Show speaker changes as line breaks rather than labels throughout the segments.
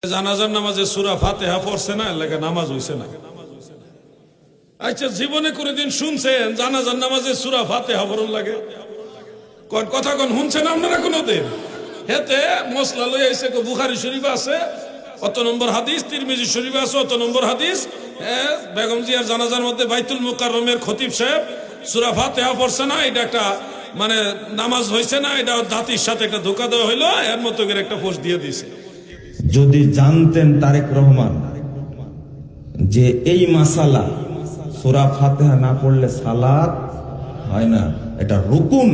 জানাজার নামাজে সূরা ফাতিহা পড়ছে না, এলাকা নামাজ হইছে না। আচ্ছা, জীবনে কোনদিন শুনছেন জানাজার নামাজে সূরা ফাতিহা পড়ন লাগে? কোন কথা কোন শুনছেন আপনারা কোনদিন? হেতে মশলা লই আইছে, বুখারী শরীফ আছে অত নম্বর হাদিস, তিরমিজি শরীফ আছে অত নম্বর হাদিস। বেগম জিয়ার জানাজার মধ্যে বাইতুল মুকাররমের খতিব সাহেব সূরা ফাতিহা পড়ছে না, এটা একটা মানে নামাজ হইছে না, এটা জাতির সাথে একটা ধোঁকা দেওয়া হইলো, এর মতো করে একটা পোস্ট দিয়ে দিছে।
যদি জানতেন তারেক রহমান যে এই মাসালা সূরা ফাতিহা না পড়লে সালাত হয় না, এটা রুকুন,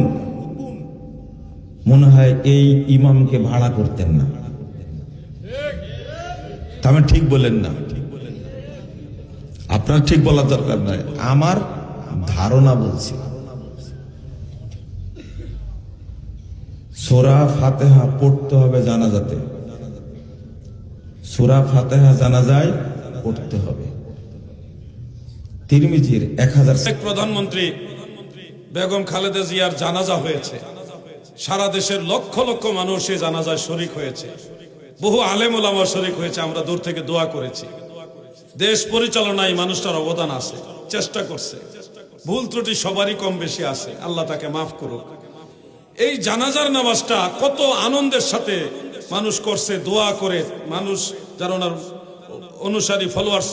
মনে হয় এই ইমামকে ভাড়া করতেন না। আমি ঠিক বলেন না, আপনার ঠিক বলার দরকার নাই, আমার ধারণা বলছি। সূরা ফাতিহা পড়তে হবে জানাজাতে, সূরা ফাতিহা জানাজায় পড়তে হবে। তিরমিজির 1000
প্রধানমন্ত্রী বেগম খালেদা জিয়ার জানাজা হয়েছে, সারা দেশের লক্ষ লক্ষ মানুষ এই জানাজায় শরীক হয়েছে, বহু আলেম ওলামা শরীক হয়েছে। আমরা দূর থেকে দোয়া করেছি। দেশ পরিচালনায় মানুষটার অবদান আছে, চেষ্টা করছে, ভুল ত্রুটি সবারই কম বেশি আছে, আল্লাহ তাকে মাফ করুক। এই জানাজার নামাজটা কত আনন্দের সাথে মানুষ করছে, দোয়া করে। মানুষ যারা ওনার অনুসারী ফলোয়ার্স,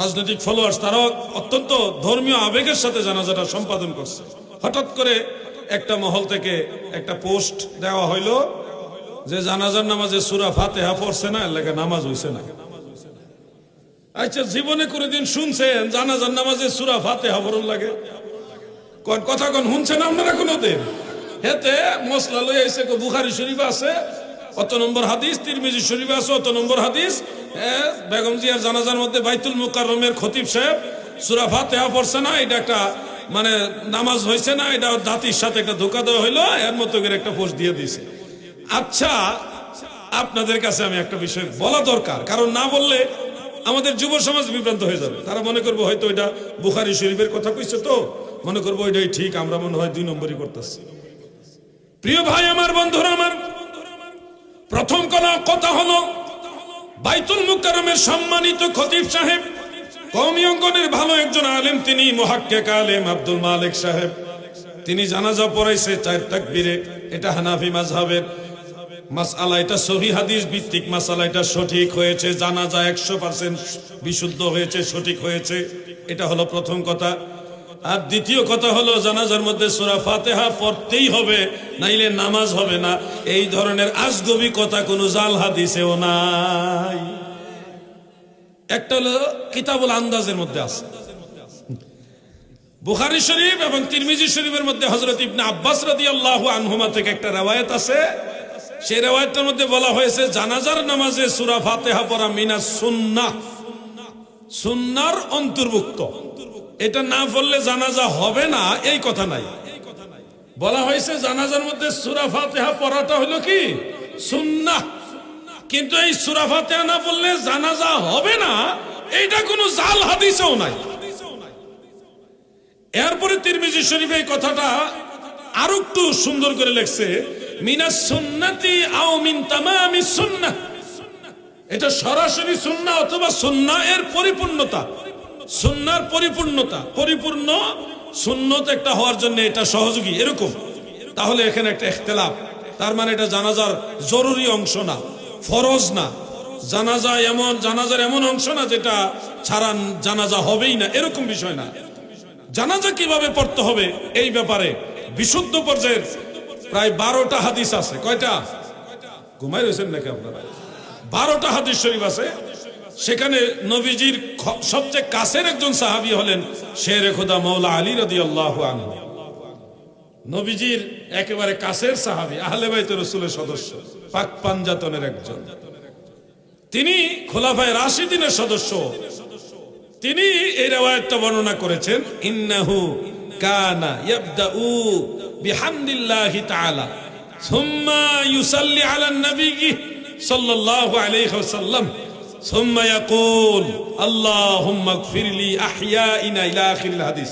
রাজনৈতিক ফলোয়ার্স, তারাও অত্যন্ত ধর্মীয় আবেগের সাথে জানাজাটা সম্পাদন করছে। হঠাৎ করে একটা মহল থেকে একটা পোস্ট দেওয়া হইলো যে জানাজার নামাজে সূরা ফাতিহা পড়ছে না, এলাকা নামাজ হইছে না। আচ্ছা, জীবনে কোনদিন শুনছেন জানাজার নামাজে সূরা ফাতিহা পড়ন লাগে? কোন কথা কোন শুনছেন আপনারা কোনদিন? হেতে মশলা লই আইছে, বুখারী শরীফ আছে অত নম্বর হাদিস, তিরমিজি শরীফ আছে অত নম্বর হাদিস। বেগম জিয়ার জানাজার মধ্যে বাইতুল মুকাররমের খতিব সাহেব সূরা ফাতিহা পড়ছে না, এটা একটা মানে নামাজ হইছে না, এটা জাতির সাথে একটা ধোঁকা দেওয়া হইলো, এর মতো করে একটা পোস্ট দিয়ে দিছে। আচ্ছা, আপনাদের কাছে আমি একটা বিষয় বলা দরকার, কারণ না বললে আমাদের যুব সমাজ বিভ্রান্ত হয়ে যাবে। তারা মনে করবো হয়তো এটা বুখারী শরীফের কথা কইছে, তো মনে করবো এটাই ঠিক, আমরা মনে হয় 2 নম্বরই করতেছি। প্রিয় ভাই আমার, বন্ধুরা আমার, প্রথম কথা হলো বাইতুল মুকাররমের সম্মানিত খতিব সাহেব, কওমি অঙ্গনের ভালো একজন আলেম, তিনি মুহাক্কিক আলেম আব্দুল মালিক সাহেব, তিনি জানাজা পড়াইছে 4 তাকবীরে। এটা হানাফি মাযহাবের মাসআলা, এটা সহিহ হাদিস ভিত্তিক মাসআলা, এটা সঠিক হয়েছে। জানাজা 100% বিশুদ্ধ হয়েছে, সঠিক হয়েছে। এটা হলো প্রথম কথা। আর দ্বিতীয় কথা হলো জানাজার মধ্যে সূরা ফাতিহা পড়তেই হবে, নাইলে নামাজ হবে না। এই ধরনের আজগবি কথা কোনো জাল হাদিসেও নাই। একটা হলো কিতাবুল আন্দাজের মধ্যে আছে, বুখারী শরীফ এবং তিরমিজি শরীফের মধ্যে হযরত ইবনে আব্বাস রাদিয়াল্লাহু আনহুমা থেকে একটা riwayat আছে। সেই riwayatটার মধ্যে বলা হয়েছে জানাজার নামাজে সূরা ফাতিহা পড়া মিনাস সুন্নাহ, সুন্নাহর অন্তর্ভুক্ত। এটা না পড়লে জানাজা হবে না এই কথা নাই, বলা হয়েছে জানাজার মধ্যে সূরা ফাতিহা পড়াটা হলো কি সুন্নাহ। কিন্তু এই সূরা ফাতিহা না পড়লে জানাজা হবে না, এইটা কোনো জাল হাদিসেও নাই। এরপরে তিরমিজি শরীফে এই কথাটা আরো একটু সুন্দর করে লেখছে, মিনাস সুন্নাতি আও মিন তামামিস সুন্নাহ। এটা সরাসরি সুন্নাহ অথবা সুন্নাহ এর পরিপূর্ণতা, সুন্নাহর পরিপূর্ণতা, পরিপূর্ণ সুন্নত একটা হওয়ার জন্য এটা সহযোগী, এরকম। তাহলে এখানে একটা ইখতিলাফ, তার মানে এটা জানাজার জরুরি অংশ না, ফরজ না। জানাজার এমন অংশ না যেটা ছাড়া জানাজা হবেই না, এরকম বিষয় না। জানাজা কিভাবে পড়তে হবে এই ব্যাপারে বিশুদ্ধ পর্যায়ের প্রায় 12টা হাদিস আছে। কয়টা? ঘুমাই রয়েছেন নাকি আপনারা? 12টা হাদিস শরীফ আছে। সেখানে নবীজির সবচেয়ে কাছের একজন সাহাবী হলেন শেরে খোদা মাওলা আলী রাদিয়াল্লাহু আনহু। নবীজির একেবারে কাছের সাহাবী, আহলে বাইতে রাসূলের সদস্য, পাক পাঞ্জাতনের একজন। তিনি খোলাফায়ে রাশিদিনের সদস্য। তিনি এই riwayatটা বর্ণনা করেছেন, ইন্নাহু কানা ইয়াবদাউ বিহামদিল্লাহি তাআলা সুম্মা ইউসাল্লি আলান নবী সাল্লাল্লাহু আলাইহি ওয়াসাল্লাম সুম্মা ইয়াকুল আল্লাহুম্মা ইগফিরলি আহইয়াইনা ইলা আখিরিল হাদিস।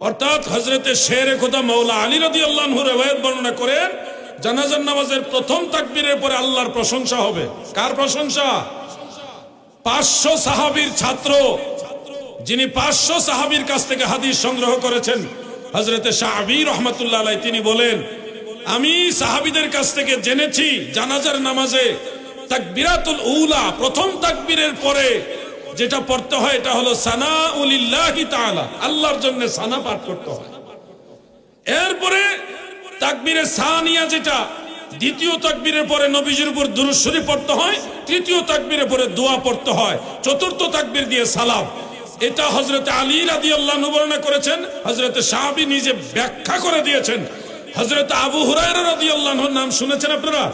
অর্থাৎ হযরতে শেরে খোদা মাওলা আলী রাদিয়াল্লাহু আনহু riwayat বর্ণনা করেন, জানাজার নামাজের প্রথম তাকবীরের পরে আল্লাহর প্রশংসা হবে। কার প্রশংসা? 500 সাহাবীর ছাত্র, যিনি 500 সাহাবীর কাছ থেকে হাদিস সংগ্রহ করেছেন, হযরতে শাআবী রাহমাতুল্লাহ আলাইহি, তিনি বলেন, আমি সাহাবীদের কাছ থেকে জেনেছি জানাজার নামাজে তাকবীরাতুল উলা, প্রথম তাকবীরের পরে যেটা পড়তে হয় এটা হলো সানাউলিল্লাহি তাআলা, আল্লাহর জন্য সানা পাঠ করতে হয়। এরপরে তাকবীরে সানিয়া, যেটা দ্বিতীয় তাকবীরের পরে নবীজির উপর দুরূদ শরীফ পড়তে হয়, তৃতীয় তাকবীরের পরে দোয়া পড়তে হয়, চতুর্থ তাকবীর দিয়ে সালাম। এটা হযরতে আলী রাদিয়াল্লাহু আনহু বর্ণনা করেছেন, হযরতে সাহাবী নিজে ব্যাখ্যা করে দিয়েছেন। হযরতে আবু হুরায়রা রাদিয়াল্লাহু আনহুর নাম শুনেছেন আপনারা?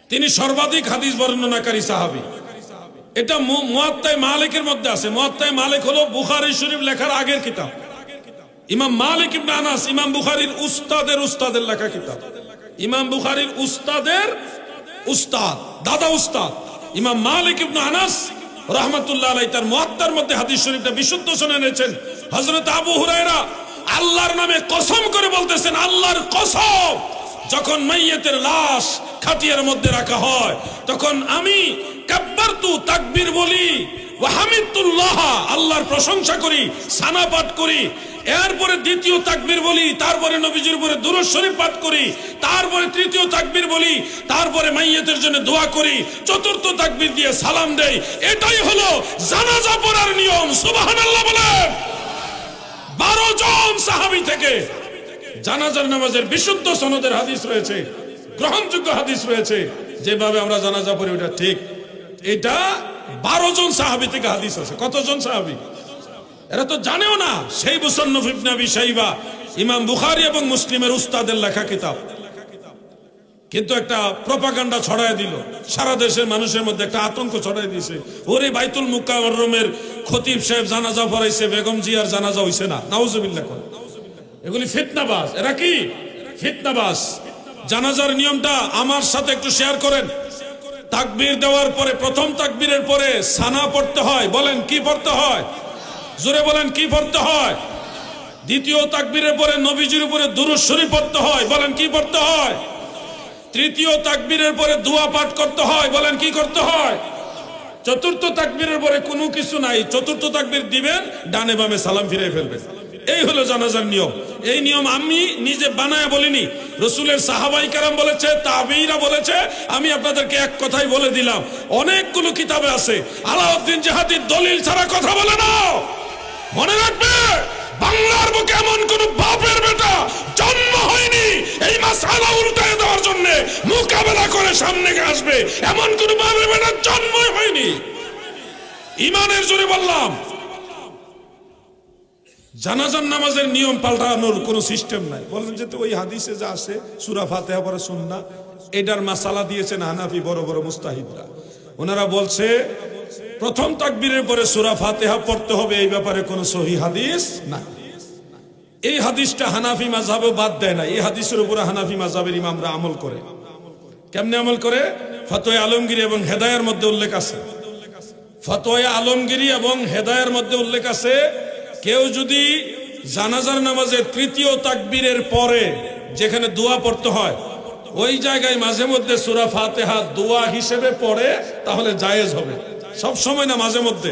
তিনি সর্বাধিক হাদিস বর্ণনাকারী সাহাবী। এটা মুয়াত্তায়ে মালিকের মধ্যে আছে। মুয়াত্তায়ে মালিক হলো বুখারী শরীফ লেখার আগের কিতাব। ইমাম মালিক ইবনে আনাস ইমাম বুখারীর উস্তাদের লেখা কিতাব। ইমাম বুখারীর উস্তাদের উস্তাদ, দাদা উস্তাদ ইমাম মালিক ইবনে আনাস রাহমাতুল্লাহ আলাইহি তার মুয়াত্তার মধ্যে হাদিস শরীফটা বিশুদ্ধ শুনে এনেছেন। হযরত আবু হুরায়রা আল্লাহর নামে কসম করে বলতেছেন, আল্লাহর কসম, যখন মাইয়িতের লাশ খাটিয়ার মধ্যে রাখা হয় তখন আমি কাব্বারতু, তাকবীর বলি, ওয়া হামিদুল্লাহ, আল্লাহর প্রশংসা করি, সানা পাঠ করি, এরপরে দ্বিতীয় তাকবীর বলি, তারপরে নবীজির উপরে দুরূদ শরীফ পাঠ করি, তারপরে তৃতীয় তাকবীর বলি, তারপরে মাইয়িতের জন্য দোয়া করি, চতুর্থ তাকবীর দিয়ে সালাম দেই। এটাই হলো জানাজা পড়ার নিয়ম। সুবহানাল্লাহ বলেন। 12 জন সাহাবী থেকে জানাজার নামাজের বিশুদ্ধ সনদের হাদিস রয়েছে, গ্রহণযোগ্য হাদিস রয়েছে। যেভাবে আমরা জানাজা পড়ি ওটা ঠিক, এটা 12 জন সাহাবী থেকে হাদিস আছে। কতজন সাহাবী? এরা তো জানেও না। সেই মুসান্নাফ ইবনে আবি শাইবা, ইমাম বুখারী এবং মুসলিমের উস্তাদের লেখা কিতাব, কিন্তু একটা প্রপাগান্ডা ছড়ায় দিল, সারা দেশের মানুষের মধ্যে একটা আতঙ্ক ছড়ায় দিয়েছে। ওরে বাইতুল মুকাররমের খতিব সাহেব জানাজা পড়াইছে, বেগম জিয়ার জানাজা হইছে না, নাউজুবিল্লাহ। এগুলি ফিতনাবাজ। এরা কি ফিতনাবাজ? জানাজার নিয়মটা আমার সাথে একটু শেয়ার করেন। তাকবীর দেওয়ার পরে, প্রথম তাকবীরের পরে সানা পড়তে হয়। বলেন কি পড়তে হয়? জোরে বলেন কি পড়তে হয়? দ্বিতীয় তাকবীরের পরে নবীজির উপরে দুরূদ শরীফ পড়তে হয়। বলেন কি পড়তে হয়? তৃতীয় তাকবীরের পরে দোয়া পাঠ করতে হয়। বলেন কি করতে হয়? চতুর্থ তাকবীরের পরে কোনো কিছু নাই, চতুর্থ তাকবীর দিবেন, ডানে বামে সালাম ফিরে ফেলবেন। এই হলো জানাজার নিয়ম। এই নিয়ম আমি নিজে বানায় বলিনি, রাসূলের সাহাবায়ে কেরাম বলেছে, তাবেঈরা বলেছে। আমি আপনাদেরকে এক কথাই বলে দিলাম, অনেকগুলো কিতাবে আছে। আলাউদ্দিন জিহাদির দলিল ছাড়া কথা বলে না। মনে রাখবে, বাংলার বুকে এমন কোন বাপের বেটা জন্ম হয়নি এই মাসআলা উল্টায় দেওয়ার জন্য মোকাবেলা করে সামনে আসবে, এমন কোন বাপের বেটা জন্মই হয়নি। ইমানের জোরে বললাম, জানাজার নামাজের নিয়ম পাল্টানোর কোনো সিস্টেম নাই। বলেন যে তো ওই হাদিসে যা আছে সূরা ফাতিহা পড়া সুন্নাহ, এটার মাসালা দিয়েছেন হানাফি বড় বড় মুস্তাহিদরা। ওনারা বলছে প্রথম তাকবীরের পরে সূরা ফাতিহা পড়তে হবে, এই ব্যাপারে কোনো সহিহ হাদিস নাই। এই হাদিসটা হানাফি মাযহাবে বাদ দেয় না। এই হাদিসের উপরে হানাফি মাযহাবের ইমামরা আমল করে। কেমনে আমল করে? ফতোয়া আলমগীরি এবং হেদায়ার মধ্যে উল্লেখ আছে। ফতোয়া আলমগীরি এবং হেদায়ার মধ্যে উল্লেখ আছে, কেউ যদি জানাজার নামাজের তৃতীয় তাকবীরের পরে যেখানে দোয়া পড়তে হয় ওই জায়গায় মাঝে মধ্যে সূরা ফাতিহা দোয়া হিসেবে পড়ে, তাহলে জায়েজ হবে। সব সময় না, মাঝে মধ্যে।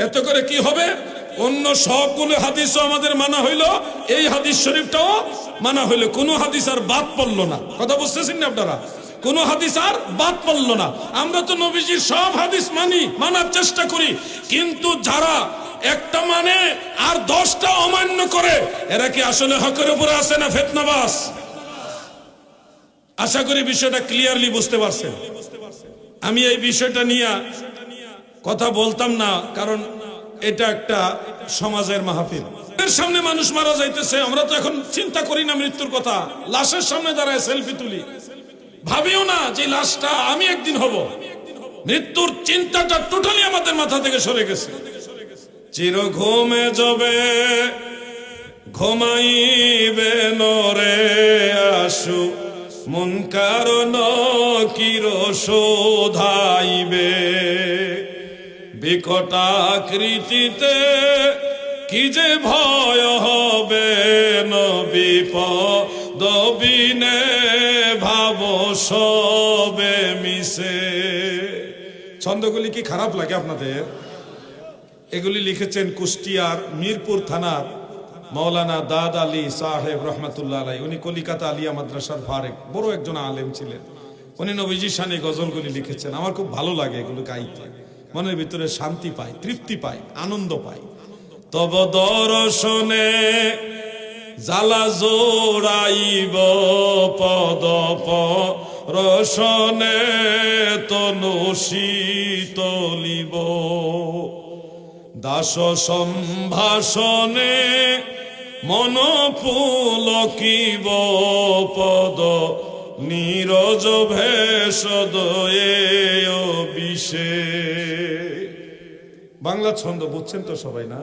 এত করে কি হবে? অন্য সবগুলো হাদিসও আমাদের মানা হইলো, এই হাদিস শরীফটাও মানা হইলো, কোনো হাদিস আর বাদ পড়লো না। কথা বুঝতেছেন না আপনারা? কোন হাদিস আর বাদ পড়লো না। আমরা তো নবীজির সব হাদিস মানি, মানার চেষ্টা করি, কিন্তু যারা একটা মানে আর 10টা অমান্য করে, এরা কি আসলে হকের উপরে আছে না ফিতনাবাজ? আশা করি বিষয়টা ক্লিয়ারলি বুঝতে পারছেন। আমি এই বিষয়টা নিয়ে কথা বলতাম না, কারণ এটা একটা সমাজের মাহফিল। এর সামনে মানুষ মারা যাইতেছে, আমরা তো এখন চিন্তা করি না মৃত্যুর কথা। লাশের সামনে দাঁড়ায় সেলফি তুলি, ভাবিও না যে লাশটা আমি একদিন হব। মৃত্যুর চিন্তাটা টোটালি আমাদের মাথা থেকে সরে গেছে। চির ঘুমে যাবে ঘুমাইবে নরে আসু, মন কারণ কির শোধাইবে, বিকটাকৃতিতে কি যে ভয় হবে, বিপদ পদবিনে ভাব সবে মিশে। ছন্দগুলি কি খারাপ লাগে আপনাদের? এগুলি লিখেছেন কুষ্টিয়ার মিরপুর থানার মাওলানা দাদ আলী সাহেব রহমাতুল্লাহ আলাই। উনি কলিকাতা আলিয়া মাদ্রাসার ফারেক, বড় একজন আলেম ছিলেন। উনি নবীজি শানে গজলগুলি লিখেছেন। আমার খুব ভালো লাগে এগুলো গাইতে, মনের ভিতরে শান্তি পাই, তৃপ্তি পাই, আনন্দ পাই। তব দর্শনে জালা জোড়াইব পদ রসনে তনু শীতলিব, দাস সম্ভাষণে মন পুলকিব পদ নীরজ ভেষদয়ে বিশে। বাংলা ছন্দ বুঝছেন তো সবাই? না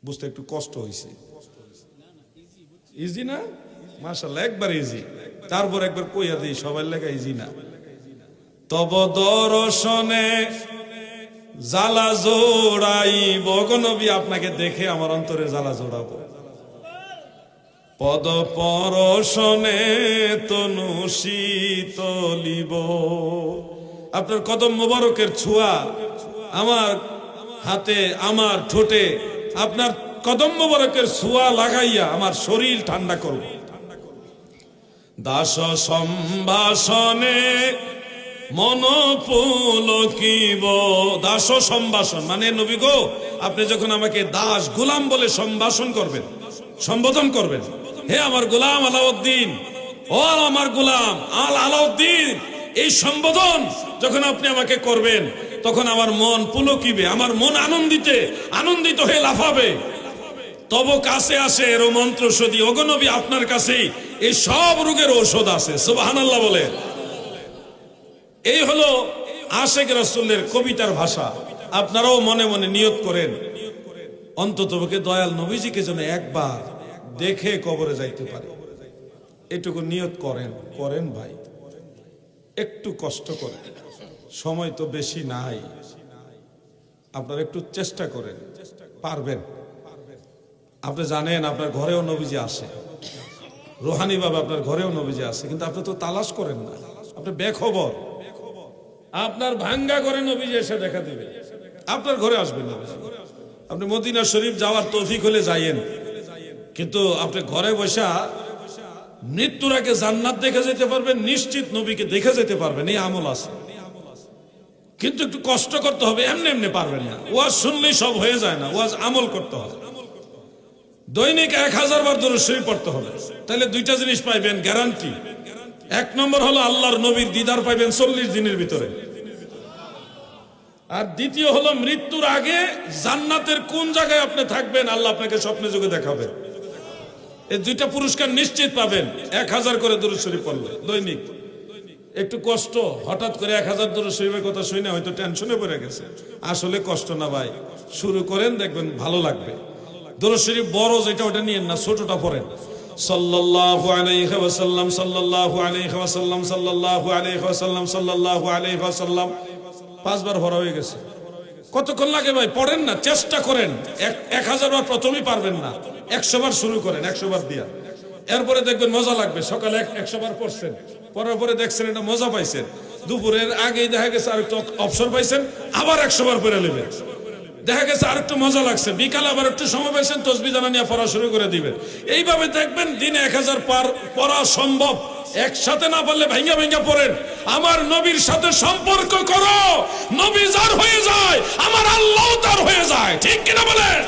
বুঝতে একটু কষ্ট হয়েছে। ইজি না? মাশাআল্লাহ, একবার ইজি। তারপর একবার কইয়া দিই, সবাই লেখা ইজি না। তব দর্শনে জ্বালা জোড়াইব, গো নবী আপনাকে দেখে আমার অন্তরে জ্বালা জোড়াবো। পদ পরশনে তনু শীতলিব, আপনার কদম মোবারকের ছোঁয়া আমার হাতে, আমার ঠোঁটে আপনার কদম মোবারকের ছোঁয়া লাগাইয়া আমার শরীর ঠান্ডা করব। দাস সম্ভাষণে মন পুলকিব, দাস সম্ভাষণ মানে নবী গো আপনি যখন আমাকে দাস গোলাম বলে সম্ভাষণ করবেন, সম্বোধন করবেন, হে আমার গোলাম আলাউদ্দিন, ও আমার গোলাম আলাউদ্দিন, এই সম্বোধন যখন আপনি আমাকে করবেন তখন আমার মন পুলকিবে, আমার মন আনন্দিত হয়ে লাফাবে। তব কাছে আসে এর মন্ত্র সদি, ওগো নবী আপনার কাছেই এই সব রোগের ঔষধ আছে। সুবহানাল্লাহ বলে। এই হলো আশেক রাসূলের কবিতার ভাষা। আপনারাও মনে মনে নিয়ত করেন অন্ততপক্ষে দয়াল নবীজিকে যেন একবার দেখে কবরে যাইতে পারে, এটুকু নিয়ত করেন ভাই, একটু কষ্ট করেন, সময় তো বেশি নাই, আপনারা একটু চেষ্টা করেন, পারবেন। আপনি জানেন আপনার ঘরেও নবীজি আসে, রোহানি বাবা আপনার ঘরেও নবীজি আসে, কিন্তু আপনি তো তালাশ করেন না, আপনি বেখবর। আপনার ভাঙ্গা ঘরে নবীজি এসে দেখা দিবে, আপনার ঘরে আসবেন না। আপনি মদিনা শরীফ যাওয়ার তৌফিক হলে যাইয়েন, কিন্তু আপনি ঘরে বসা মৃত্যুর আগে জান্নাত দেখে যেতে পারবেন, নিশ্চিত নবীকে দেখে যেতে পারবেন, এই আমল আছে। কিন্তু একটু কষ্ট করতে হবে, এমনি এমনি পারবেন না। ওয়াজ শুনলেই সব হয়ে যায় না, ওয়াজ আমল করতে হবে। দৈনিক 1000 বার দরুদ শরীফ পড়তে হবে, তাহলে দুইটা জিনিস পাইবেন গ্যারান্টি। এক নম্বর হলো আল্লাহর নবীর দিদার পাইবেন 40 দিনের ভিতরে, আর দ্বিতীয় হলো মৃত্যুর আগে জান্নাতের কোন জায়গায় আপনি থাকবেন আল্লাহ আপনাকে স্বপ্নে যোগে দেখাবেন। এই দুইটা পুরস্কার নিশ্চিত পাবেন 1000 করে দরুদ শরীফ পড়লে দৈনিক। একটু কষ্ট, হঠাৎ করে 1000 দরুদ শরীফের কথা শুনে হয়তো টেনশনে পড়ে গেছে, আসলে কষ্ট না ভাই, শুরু করেন দেখবেন ভালো লাগবে। দরুদ শরীফ বড় যেটা ওটা নিয়েন না, ছোটটা পড়েন। সাল্লাল্লাহু আলাইহি ওয়াসাল্লাম, সাল্লাল্লাহু আলাইহি ওয়াসাল্লাম, সাল্লাল্লাহু আলাইহি ওয়াসাল্লাম, সাল্লাল্লাহু আলাইহি ওয়াসাল্লাম 5 বার ভরা হয়ে গেছে। কতক্ষণ লাগে ভাই? পড়েন না, চেষ্টা করেন। 1000 বার প্রথমেই পারবেন না, 100 বার শুরু করেন, 100 বার দিয়া, এরপরে দেখবেন মজা লাগবে। সকালে 100 বার পড়ছেন, পড়ার পরে দেখছেন এটা মজা পাইছেন, দুপুরের আগেই দেখা গেছে আর একটু অবসর পাইছেন, আবার 100 বার পড়ে নেবেন, দেখা গেছে আর একটু মজা লাগছে, বিকালে আবার একটু সময় পাইছেন, তসবিহ জানা নিয়ে পড়া শুরু করে দিবেন। এইভাবে দেখবেন দিনে 1000 পার পড়া সম্ভব। একসাথে না পারলে ভাঙ্গা ভাঙ্গা পড়েন। আমার নবীর সাথে সম্পর্ক করো, নবী যার হয়ে যায় আমার আল্লাহ তার হয়ে যায়, ঠিক কিনা বলেন?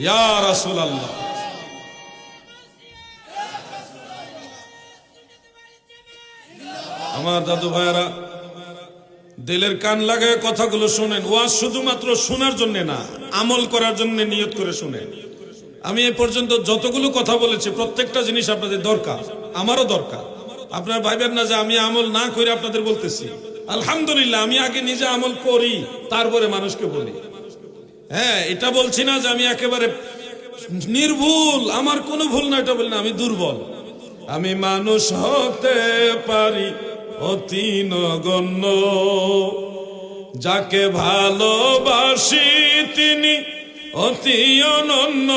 ইয়া রাসূলুল্লাহ, আমার দাদু ভাইরা দিলের কান লাগায় কথাগুলো শুনেন। ওয়াজ শুধুমাত্র শোনার জন্য না, আমল করার জন্য নিয়ত করে শুনেন। আমি এ পর্যন্ত যতগুলো কথা বলেছি প্রত্যেকটা জিনিস আপনাদের দরকার, আমারও দরকার। আপনারা ভাইবেন না যে আমি আমল না করে আপনাদের বলতেছি। আলহামদুলিল্লাহ, আমি আগে নিজে আমল করি, তারপরে মানুষকে বলি। হ্যাঁ, এটা বলছি না যে আমি একেবারে নির্ভুল, আমার কোনো ভুল না, এটা বলি না, আমি দুর্বল। আমি মানুষ হতে পারি অতি নগণ্য, যাকে ভালোবাসি তিনি অতি অনন্য,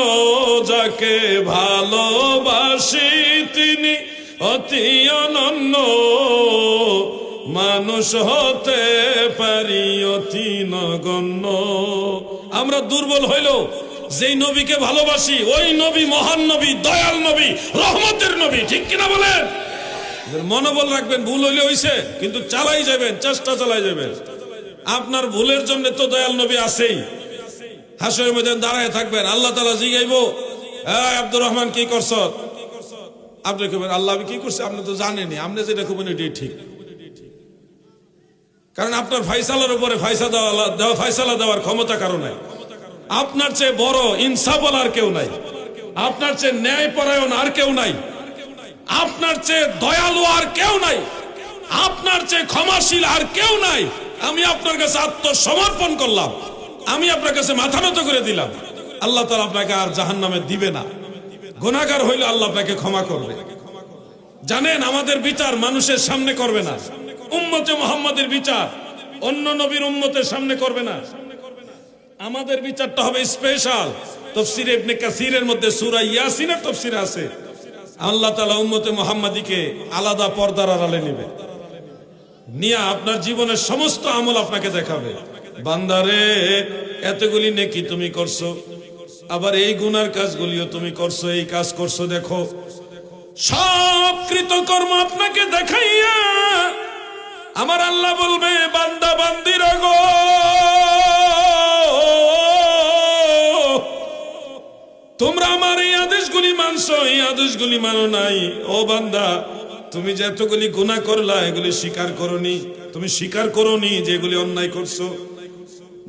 যাকে ভালোবাসি তিনি অতি অনন্য, মানুষ হতে পারি অতি নগণ্য। আমরা দুর্বল হইল যেই নবীকে ভালোবাসি, ওই নবী মহান নবী, দয়াল নবী, রহমতের নবী, ঠিক কিনা বলেন? মনোবল রাখবেন, ভুল হইলে হইছে, কিন্তু চালাই যাবেন, চেষ্টা চালাই যাবেন। আপনার ভুলের জন্য তো দয়াল নবী আছেই। হাসরের ময়দানে দাঁড়ায় থাকবেন, আল্লাহ তাআলা জিগাইবো, এই আব্দুর রহমান কি করছ? আপনি কবেন, আল্লাহ আমি কি করছি? আপনি তো জানেনই, আপনি যেটা কবেন এটাই ঠিক। কারণ আপনার ফাইসালার উপরে ফাইসালা দেওয়ার ক্ষমতা কারো নাই। আপনার চেয়ে বড় ইনসাফওয়ালা আর কেউ নাই, আপনার চেয়ে ন্যায়পরায়ণ আর কেউ নাই, আপনার চেয়ে দয়ালু আর কেউ নাই, আপনার চেয়ে ক্ষমাশীল আর কেউ নাই। আমি আপনার কাছে আত্মসমর্পণ করলাম, আমি আপনার কাছে মাথা নত করে দিলাম। আল্লাহ তাআলা আপনাকে আর জাহান্নামে দিবে না। গুনাহগার হইলে আল্লাহ আপনাকে ক্ষমা করবে। জানেন, আমাদের বিচার মানুষের সামনে করবে না, উম্মতে মুহাম্মাদের বিচার অন্য নবীর উম্মতের সামনে করবে না। আমাদের বিচারটা হবে স্পেশাল। তাফসীর ইবনে কাসিরের মধ্যে সূরা ইয়াসিনের তাফসীর আছে, আল্লাহ তাআলা উম্মতে মুহাম্মাদীকে আলাদা পর্দার আড়ালে নেবে, নিয়ে আপনার জীবনের সমস্ত আমল আপনাকে দেখাবে। বান্দারে, এতগুলি নেকি তুমি করছো, আবার এই গুনার কাজগুলিও তুমি করছো, এই কাজ করছো, দেখো সব কৃতকর্ম আপনাকে দেখাইয়া আমার আল্লাহ বলবে, বান্দা বান্দির গো, তোমরা আমার এই আদেশগুলি মানছো, এই আদেশগুলি মানো নাই। ও বান্দা, তুমি যে এতগুলি গুনাহ করলা, এগুলি স্বীকার করোনি, তুমি স্বীকার করোনি যে এগুলি অন্যায় করছো।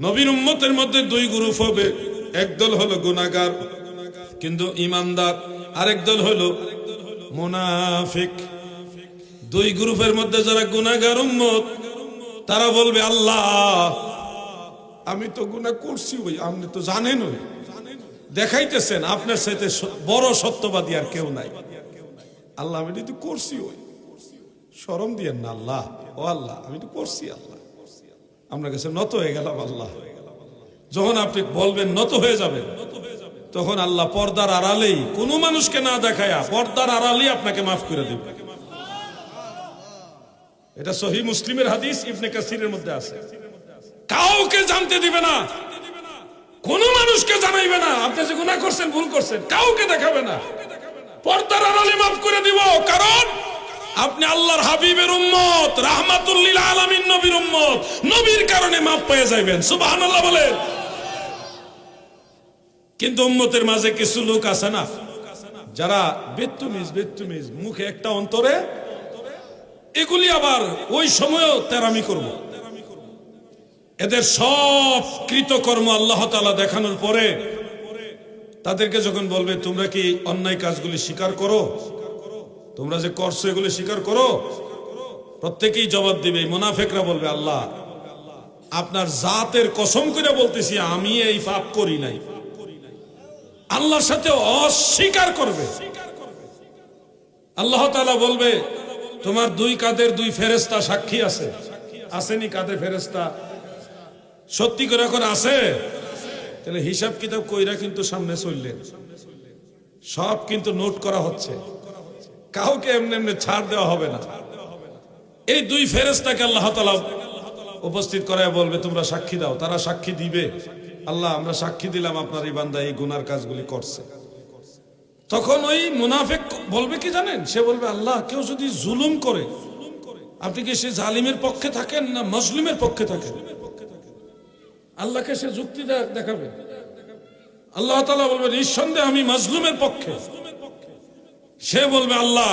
নবীর উম্মতের মধ্যে দুই গ্রুপ হবে, একদল হলো গুনাহগার কিন্তু ইমানদার, আরেক দল হলো মুনাফিক। দুই গ্রুপের মধ্যে যারা গুনাহগার উম্মত, তারা বলবে, আল্লাহ আমি তো গুনাহ করছি, ওই আপনি তো জানেন, ওই দেখাইতেছেন আপনার সাথে বড় সত্যবাদী আর কেউ নাই। আল্লাহ আমি তো করছি, ওই শরম দিয়েন না আল্লাহ, ও আল্লাহ আমি তো করছি, আল্লাহ আপনার কাছে নত হয়ে গেলাম। আল্লাহ যখন আপনি বলবেন, নত হয়ে যাবেন, তখন আল্লাহ পর্দার আড়ালেই, কোনো মানুষকে না দেখায়া পর্দার আড়ালেই আপনাকে মাফ করে দেবে। এটা সহিহ মুসলিমের হাদিস, ইবনে কাসিরের মধ্যে আছে। কাউকে জানতে দিবে না, কোন মানুষকে জানাইবে না আপনি যে গুনাহ করছেন, ভুল করছেন, কাউকে দেখাবে না, পর্দার আড়ালে মাফ করে দিব। কারণ আপনি আল্লাহর হাবিবের উম্মত, রাহমাতুল লিল আলামিন নবীর উম্মত, নবীর কারণে মাফ পেয়ে যাবেন। সুবহানাল্লাহ বলেন। কিন্তু উম্মতের মাঝে কিছু লোক আছে না, যারা বেত্তুমিজ, মুখে একটা অন্তরে, এগুলি আবার ওই সময়ও তেরামি করব। এদের সব কৃতকর্ম আল্লাহ তাআলা দেখানোর পরে তাদেরকে যখন বলবে, তোমরা কি অন্যায় কাজগুলি স্বীকার করো, তোমরা যে করছো এগুলি স্বীকার করো, প্রত্যেকেই জবাব দিবে। মুনাফিকরা বলবে, আল্লাহ আপনার জাতের কসম করে বলতেছি আমি এই পাপ করি নাই। আল্লাহর সাথে অস্বীকার করবে। আল্লাহ তাআলা বলবে, তোমার দুই কাঁধের দুই ফেরেশতা সাক্ষী আছে। আসেনি কাঁধে ফেরেশতা? সত্যি করে এখন আছে? তাহলে হিসাব কিতাব কইরা কিন্তু সামনে চললেন, সব কিন্তু নোট করা হচ্ছে, কাউকে এমনি এমনি ছাড় দেওয়া হবে না। এই দুই ফেরেশতাকে আল্লাহ তাআলা উপস্থিত করায় বলবে, তোমরা সাক্ষী দাও। তারা সাক্ষী দিবে, আল্লাহ আমরা সাক্ষী দিলাম আপনার এই বান্দা এই গুনার কাজগুলি করছে। তখন ওই মুনাফিক বলবে কি জানেন? সে বলবে, আল্লাহ কেউ যদি জুলুম করে, আপনি কি সে জালিমের পক্ষে থাকেন না মজলুমের পক্ষে থাকেন? আল্লাহকে সে যুক্তি দেখাবে। আল্লাহ তাআলা বলবে, নিঃসন্দেহে আমি মজলুমের পক্ষে। সে বলবে, আল্লাহ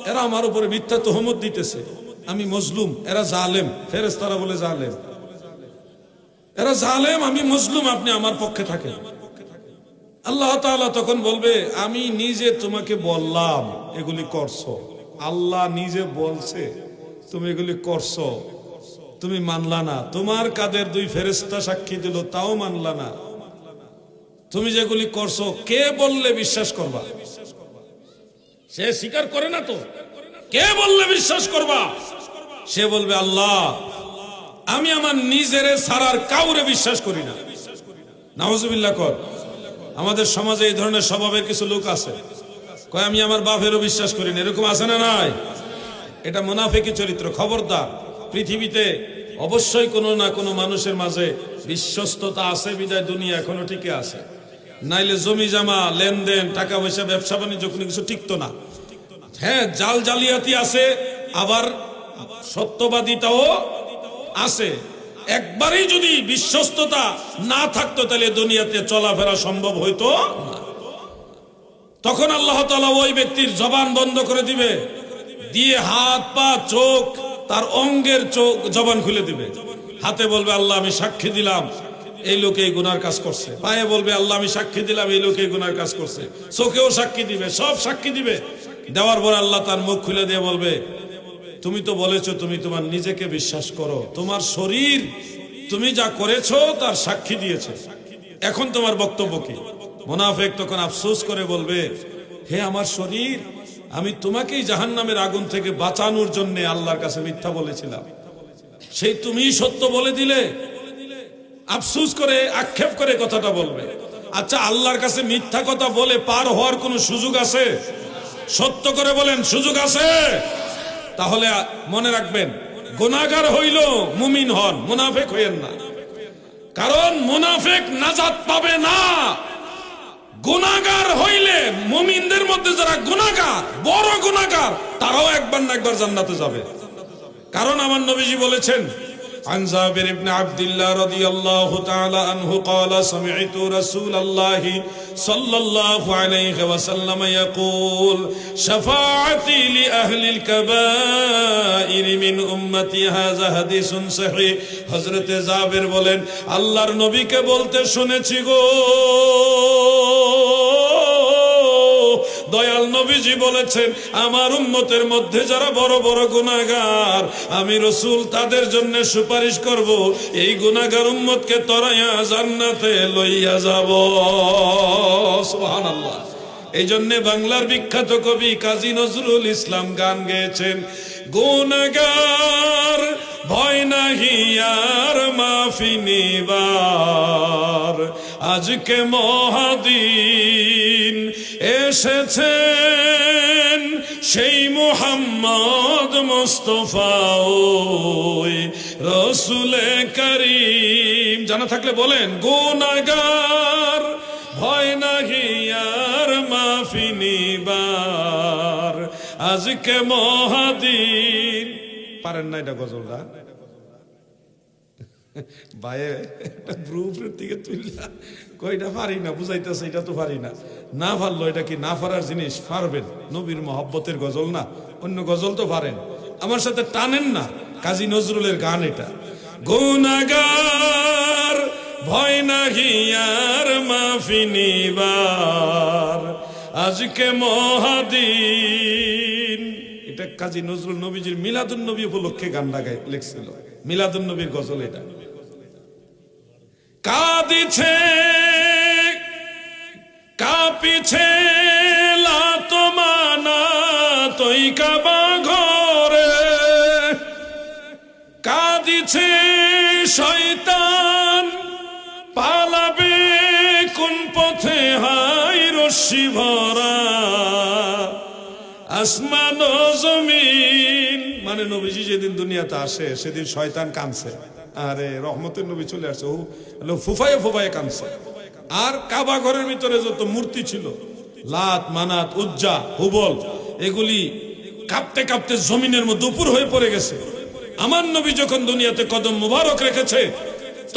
এরা আমার উপরে মিথ্যা তোহমত দিতেছে, আমি মজলুম, এরা জালেম। ফেরেশতারা বলে, জালেম, এরা জালেম, আমি মজলুম, আপনি আমার পক্ষে থাকেন। আল্লাহ তাআলা তখন বলবে, আমি নিজে তোমাকে বললাম এগুলি করছো, আল্লাহ নিজে বলছে তুমি এগুলি করছো, তুমি মানলা না। তোমার কাদের দুই ফেরেশতা সাক্ষী দিল, তাও মানলা না। তুমি যেগুলি করছো কে বললে বিশ্বাস করবা? সে স্বীকার করে না তো, কে বললে বিশ্বাস করবা? সে বলবে, আল্লাহ আমি আমার নিজেরে ছাড়ার কাউরে বিশ্বাস করি না। নাউজুবিল্লাহ কর। আমাদের সমাজে এই ধরনের স্বভাবের কিছু লোক আছে, কয় আমি আমার বাপেরও বিশ্বাস করি না, এরকম আছে না নাই? এটা মুনাফিকি চরিত্র। খবরদার, পৃথিবীতে অবশ্যই কোনো না কোনো মানুষের মাঝে বিশ্বস্ততা আছে বিদায় দুনিয়া এখনো টিকে আছে, নাইলে জমি জমা লেনদেন টাকা পয়সা ব্যবসা বাণিজ্য কোনো কিছু টিকতো না। হ্যাঁ, জাল জালিয়াতি আছে, আবার সত্যবাদিতাও আছে। একবারেই যদি বিশ্বস্ততা না থাকতো তাহলে দুনিয়াতে চলাফেরা সম্ভব হইতো না। তখন আল্লাহ তাআলা ওই ব্যক্তির জবান বন্ধ করে দিবে, দিয়ে হাত পা চোখ তার অঙ্গের চোখ জবান খুলে দিবে। হাতে বলবে আল্লাহ আমি সাক্ষী দিলাম এই লোক এই গুনার কাজ করছে, পায়ে বলবে আল্লাহ আমি সাক্ষী দিলাম এই লোক এই গুনার কাজ করছে, চোখেও সাক্ষী দিবে, সব সাক্ষী দিবে। দেওয়ার পর আল্লাহ তার মুখ খুলে দিয়ে বলবে তুমি তো বলেছো তুমি তোমার নিজেকে বিশ্বাস করো, তোমার শরীর তুমি যা করেছো তার সাক্ষী দিয়েছে, এখন তোমার বক্তব্য কি? মুনাফিক তখন আফসোস করে বলবে হে আমার শরীর, আমি তোমাকেই জাহান্নামের আগুন থেকে বাঁচানোর জন্য আল্লাহর কাছে মিথ্যা বলেছিলাম, সেই তুমিই সত্য বলে দিলে। আফসোস করে আক্ষেপ করে কথাটা বলবে। আচ্ছা, আল্লাহর কাছে মিথ্যা কথা বলে পার হওয়ার কোনো সুযোগ আছে? সত্য করে বলেন, সুযোগ আছে? তাহলে মনে রাখবেন, গুনাহগার হইল মুমিন হন, মুনাফিক হইয়েন না। কারণ মুনাফিক নাজাত পাবে না। গুনাহগার হইলে মুমিনদের মধ্যে যারা গুনাহগার, বড় গুনাহগার, তারাও একবার না একবার জান্নাতে যাবে। কারণ আমার নবীজি বলেছেন, عن جابر بن عبد الله رضي الله تعالى عنه قال سمعت رسول الله صلى الله عليه وسلم يقول شفاعتي لأهل الكبائر من أمتي هذا حديث صحيح। হযরত জাবের বলেন আল্লাহর নবীকে বলতে শুনেছি গো, দয়াল নবীজি বলেছেন আমার উম্মতের মধ্যে যারা বড় বড় গুনাহগার, আমি রাসূল তাদের জন্য সুপারিশ করব, এই গুনাহগার উম্মতকে তরাইয়া জান্নাতে লইয়া যাব। সুবহানাল্লাহ। এই জন্য বাংলার বিখ্যাত কবি কাজী নজরুল ইসলাম গান গেয়েছেন, গুনাহগার ভয় নাহি আর মাফি নিবার, আজকে মহাদিন এসেছেন সেই মুহাম্মদ মুস্তাফা ওই রাসূলে কারীম। জানা থাকলে বলেন, গুনাহগার ভয় নাহি আর মাফি নিবার, আজকে মহাদিন। পারেন না এটা গজলটা? ভাইয়ে একটা গ্রুপের দিকে তুললা কইটা পারি না, বুঝাইতেছে এটা তো পারি না। না পারলো, এটা কি না পারার জিনিস? পারবেন, নবীর মহব্বতের গজল না, অন্য গজল তো পারেন। আমার সাথে টানেন না, কাজী নজরুলের গান এটা। গুনাহগার ভয় নাহি আর মাফি নিবার, আজকে মহাদিন। এটা কাজী নজরুল নবীজির মিলাদুন নবী উপলক্ষে গানটা লিখছিল, মিলাদুন নবীর গজল এটা। কাঁদিছে কাঁপিছে লাতমানা তৈ কাবা ঘরে, কাঁদিছে শয়তান পালাবে কোন পথে, হাই রশ্মি ভরা আসমান ও জমিন। মানে নবীজি যেদিন দুনিয়াতে আসে সেদিন শয়তান কাঁদছে, আরে রহমতের নবী চলে আসছে, ফুফায়ে ফুফায়ে কাঁদছে। আর কাবা ঘরের ভিতরে যত মূর্তি ছিল, লাত মানাত উজ্জা হুবল, এগুলি কাঁপতে কাঁপতে জমিনের মধ্যে উপর হয়ে পড়ে গেছে। আমার নবী যখন দুনিয়াতে কদম মুবারক রেখেছে,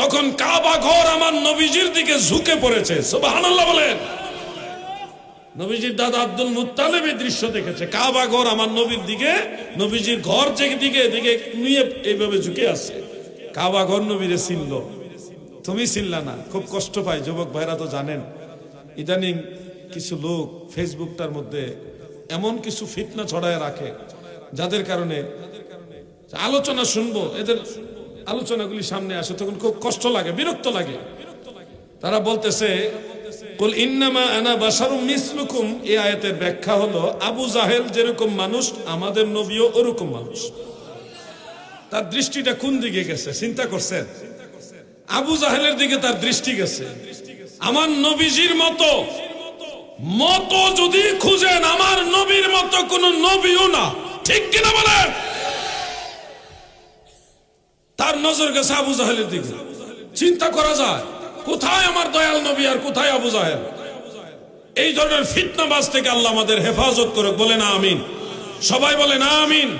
তখন কাবা ঘর আমার নবীজির দিকে ঝুঁকে পড়েছে। সুবহানাল্লাহ বলেন। নবীজির দাদা আব্দুল মুত্তালিব এই দৃশ্য দেখেছে, কাবা ঘর আমার নবীর দিকে, নবীজির ঘর যেদিকে দিকে নিয়ে এইভাবে ঝুঁকে আছে। কাবা ঘর নবীরে চিনল, তুমি চিনলা না। খুব কষ্ট পায় যুবক ভাইরা, তো জানেন ইদানিং কিছু লোক ফেসবুকটার মধ্যে এমন কিছু ফিতনা ছড়ায় রাখে, যাদের কারণে আলোচনা শুনবো, এদের আলোচনাগুলি সামনে আসে, তখন খুব কষ্ট লাগে, বিরক্ত লাগে। তারা বলতেছে কুল ইন্নামা আনা বাশারুম মিসলুকুম, এই আয়াতের ব্যাখ্যা হলো আবু জাহেল যেরকম মানুষ, আমাদের নবীও ওরকম মানুষ। তার দৃষ্টিটা কোন দিকে গেছে চিন্তা করছেন? আবু জাহেলের দিকে তার দৃষ্টি গেছে। আমার নবীজির মতো মতো যদি খুঁজেন, আমার নবীর মতো কোন নবীও না, ঠিক কিনা বলেন? তার নজর গেছে আবু জাহেলের দিকে। চিন্তা করা যায় কোথায় আমার দয়াল নবী আর কোথায় আবু জাহেল? এই ধরনের ফিতনাবাজ থেকে আল্লাহ আমাদের হেফাজত করুক, বলে না আমিন। সবাই বলে না আমিন।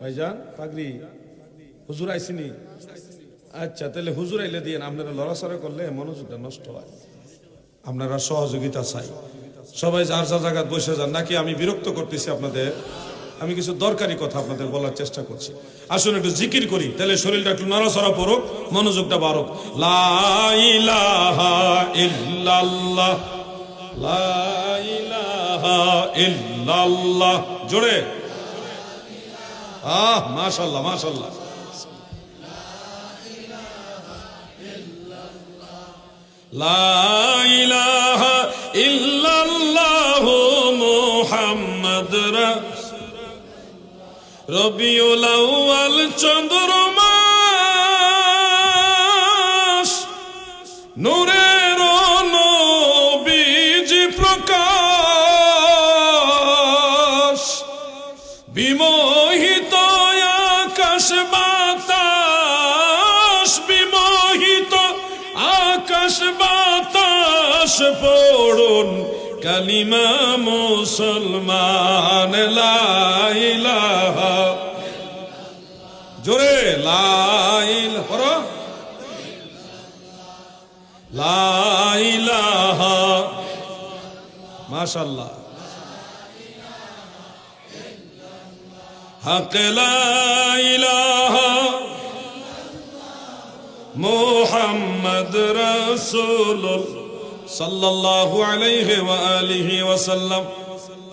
ভাইজান পাগড়ি হুজুর আইসিনি? আচ্ছা, তাহলে হুজুর আইলে দিয়ে আপনারা লড়াচড়া করলে মনোযোগটা নষ্ট হয়। আপনারা সহযোগিতা চাই, সবাই যার যার জায়গায় বসে যান। নাকি আমি বিরক্ত করতেছি আপনাদের? আমি কিছু দরকারি কথা আপনাদের বলার চেষ্টা করছি। আসুন একটু জিকির করি, তাহলে শরীরটা একটু নড়াচড়া পড়ুক, মনোযোগটা বাড়ুক। লা ইলাহা ইল্লাল্লাহ, লা ইলাহা ইল্লাল্লাহ, জোরে মাশাআল্লাহ মাশাআল্লাহ। লা ইলাহা ইল্লাল্লাহ মুহাম্মদ রবিউল আউয়াল চন্দ্র মাস, নূরের নবীজি প্রকাশ, বিমোহিত আকাশ বাতাস, বিমোহিত আকাশ বাতাস পড়ুন কালিমা মুসলমান। লা ইলাহা, জোরে লা ইলাহা, লা ইলাহা, মাশাআল্লাহ। হক লা ইলাহা মুহাম্মদ রাসূলুল্লাহ সাল্লাল্লাহু আলাইহি ওয়া আলিহি ওয়াসাল্লাম।